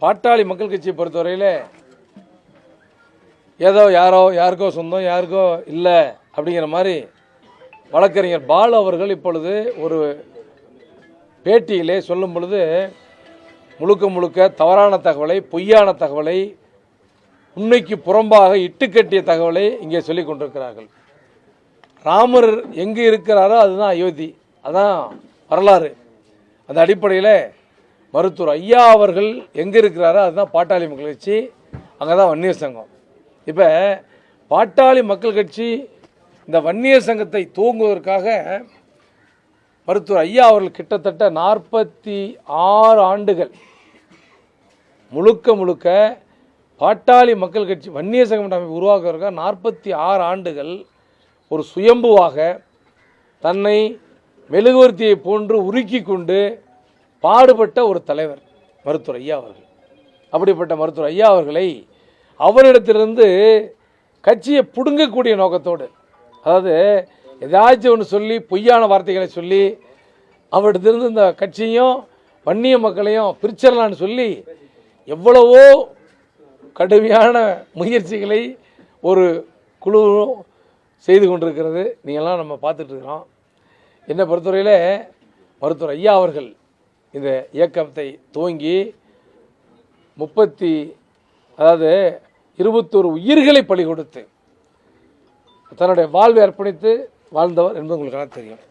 பாட்டாளி மக்கள் கட்சியை பொறுத்தவரையில் ஏதோ யாருக்கோ சொந்தம் யாருக்கோ இல்லை அப்படிங்கிற மாதிரி வழக்கறிஞர் பாலு அவர்கள் இப்பொழுது ஒரு பேட்டியிலே சொல்லும் பொழுது முழுக்க முழுக்க தவறான தகவலை, பொய்யான தகவலை, உண்மைக்கு புறம்பாக இட்டுக்கட்டிய தகவலை இங்கே சொல்லிக் கொண்டிருக்கிறார்கள். ராமர் எங்கே இருக்கிறாரோ அதுதான் அயோத்தி, அதான் வரலாறு. அந்த அடிப்படையில் மருத்துவர் ஐயா அவர்கள் எங்கே இருக்கிறாரோ அதுதான் பாட்டாளி மக்கள் கட்சி, அங்கே தான் வன்னியர் சங்கம். இப்போ பாட்டாளி மக்கள் கட்சி இந்த வன்னியர் சங்கத்தை துவங்குவதற்காக மருத்துவர் ஐயா அவர்கள் கிட்டத்தட்ட 46 ஆண்டுகள் முழுக்க முழுக்க பாட்டாளி மக்கள் கட்சி வன்னியர் சங்கம் அமைப்பு உருவாக்குவதற்காக 46 ஆண்டுகள் ஒரு சுயம்புவாக தன்னை மெழுகுவர்த்தியை போன்று உருக்கி கொண்டு பாடுபட்ட ஒரு தலைவர் மருத்துவர் ஐயா அவர்கள். அப்படிப்பட்ட மருத்துவர் ஐயா அவர்களை அவரிடத்திலிருந்து கட்சியை பிடுங்கக்கூடிய நோக்கத்தோடு, அதாவது ஏதாச்சும் ஒன்று சொல்லி பொய்யான வார்த்தைகளை சொல்லி அவரிடத்திலிருந்து இந்த கட்சியும் வன்னிய மக்களையும் பிரிச்சிடலான்னு சொல்லி எவ்வளவோ கடுமையான முயற்சிகளை ஒரு குழு செய்து கொண்டிருக்கிறது. நீங்கள்லாம் நம்ம பார்த்துட்டு இருக்கிறோம். என்னை பொறுத்தவரையில் மருத்துவர் ஐயா அவர்கள் இந்த இயக்கத்தை துவங்கி 21 உயிர்களை பலி கொடுத்து தன்னுடைய வாழ்வை அர்ப்பணித்து வாழ்ந்தவர் என்பது உங்களுக்கெல்லாம் தெரியும்.